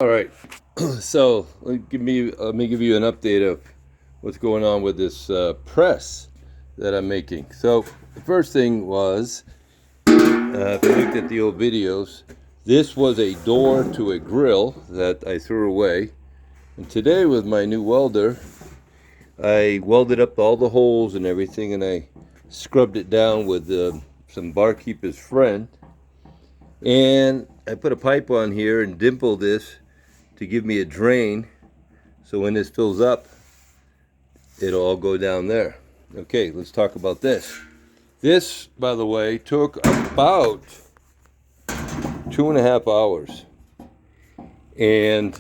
All right, so let me give you an update of what's going on with this press that I'm making. So the first thing was, if you looked at the old videos, this was a door to a grill that I threw away. And today with my new welder, I welded up all the holes and everything, and I scrubbed it down with some Barkeeper's Friend. And I put a pipe on here and dimpled this to give me a drain, so when this fills up, it'll all go down there. Okay, let's talk about this. This, by the way, took about 2.5 hours. And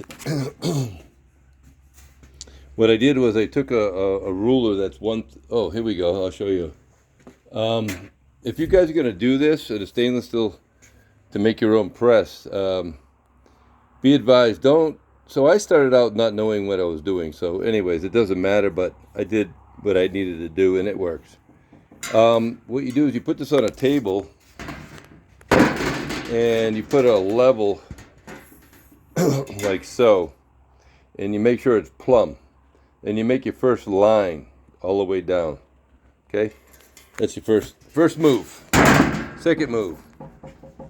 what I did was I took a ruler that's oh, here we go, I'll show you. If you guys are going to do this at a stainless steel to make your own press, be advised, don't. So I started out not knowing what I was doing. So anyways, it doesn't matter, but I did what I needed to do, and it works. What you do is you put this on a table, and you put a level like so, and you make sure it's plumb. And you make your first line all the way down. Okay? That's your first move. Second move.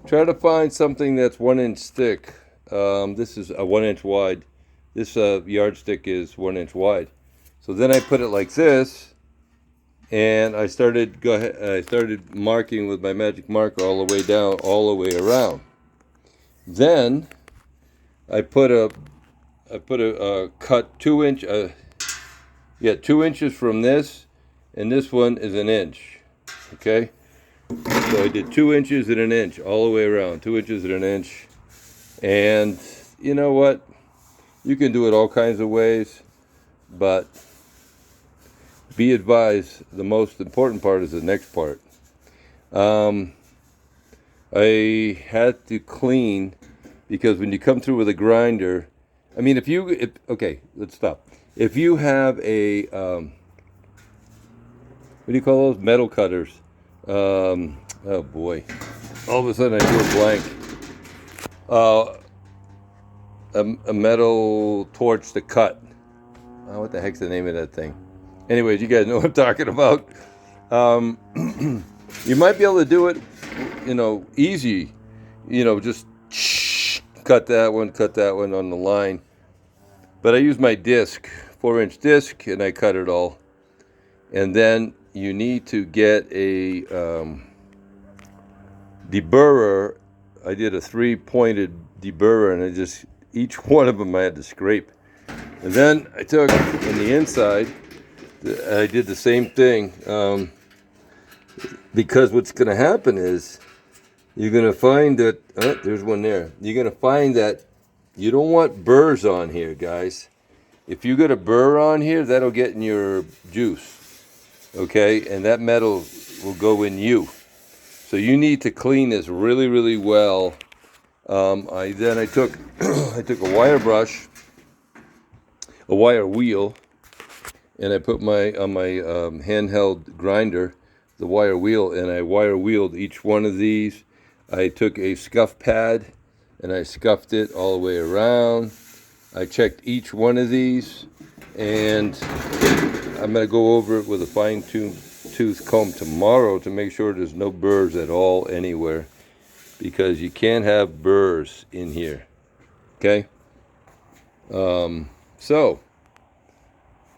Try to find something that's 1 inch thick. This is a 1 inch wide. This yardstick is 1 inch wide. So then I put it like this, and I started marking with my magic marker all the way down, all the way around. Then I put a cut 2 inch. 2 inches from this, and this one is 1 inch. Okay. So I did 2 inches and 1 inch all the way around, 2 inches and 1 inch. And you know what? You can do it all kinds of ways, but be advised, the most important part is the next part. I had to clean, because when you come through with a grinder, I mean, okay, let's stop. If you have a, what do you call those? Metal cutters. Oh boy. All of a sudden I drew a blank. A metal torch to cut. Oh, what the heck's the name of that thing? Anyways, you guys know what I'm talking about. You might be able to do it, easy. Just cut that one on the line. But I use my disc, 4-inch disc, and I cut it all. And then you need to get a deburrer. I did a 3-pointed deburrer, and each one of them I had to scrape. And then I took, on the inside, I did the same thing, because what's going to happen is you're going to find that, there's one there. You're going to find that you don't want burrs on here, guys. If you get a burr on here, that'll get in your juice, okay? And that metal will go in you. So you need to clean this really, really well. I took I took a wire brush, a wire wheel, and I put on my handheld grinder, the wire wheel, and I wire wheeled each one of these. I took a scuff pad and I scuffed it all the way around. I checked each one of these, and I'm going to go over it with a fine-tooth comb tomorrow to make sure there's no burrs at all anywhere, because you can't have burrs in here. Okay? So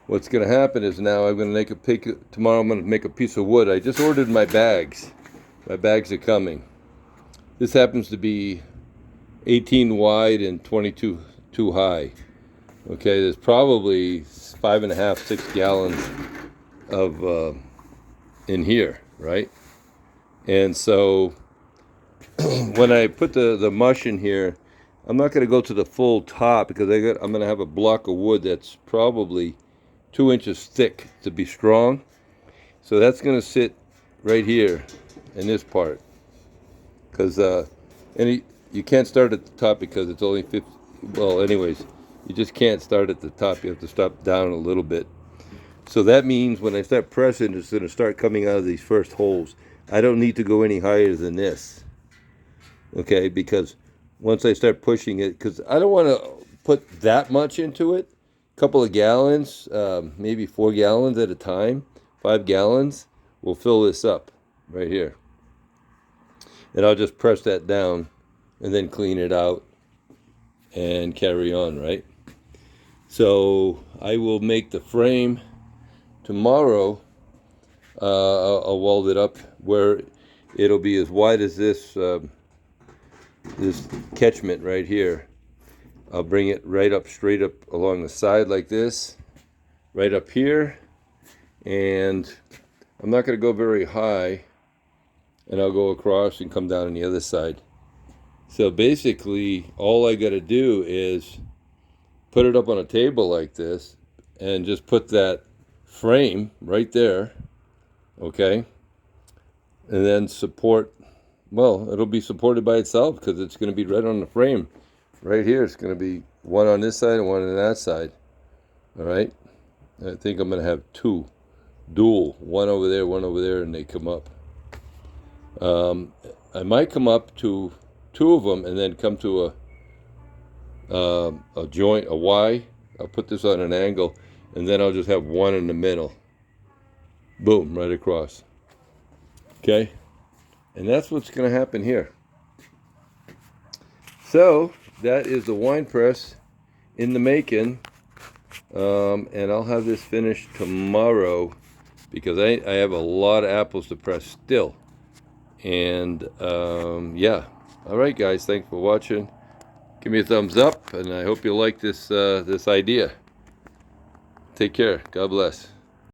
what's going to happen is now I'm going to tomorrow I'm going to make a piece of wood. I just ordered my bags. My bags are coming. This happens to be 18 wide and 22 high. Okay, there's probably 5.5, 6 gallons of in here, right? And so when I put the mush in here, I'm not going to go to the full top, because I'm going to have a block of wood that's probably 2 inches thick to be strong. So that's going to sit right here in this part, because you can't start at the top because it's only 50. Well, anyways, you just can't start at the top. You have to stop down a little bit. So that means when I start pressing, it's going to start coming out of these first holes. I don't need to go any higher than this. Okay, because once I start pushing it, because I don't want to put that much into it, a couple of gallons, maybe 4 gallons at a time, 5 gallons, will fill this up right here. And I'll just press that down and then clean it out and carry on, right? So I will make the frame tomorrow. I'll weld it up where it'll be as wide as this this catchment right here. I'll bring it right up, straight up along the side like this, right up here, and I'm not going to go very high, and I'll go across and come down on the other side. So basically all I got to do is put it up on a table like this and just put that frame right there, okay, and then support. Well, it'll be supported by itself because it's going to be right on the frame. Right here, it's going to be one on this side and one on that side. All right? I think I'm going to have two. Dual. One over there, and they come up. I might come up to 2 of them and then come to a joint, a Y. I'll put this on an angle, and then I'll just have one in the middle. Boom, right across. Okay? And that's what's going to happen here. So that is the wine press in the making, and I'll have this finished tomorrow because I have a lot of apples to press still. And yeah, all right, guys, thanks for watching. Give me a thumbs up, and I hope you like this this idea. Take care. God bless.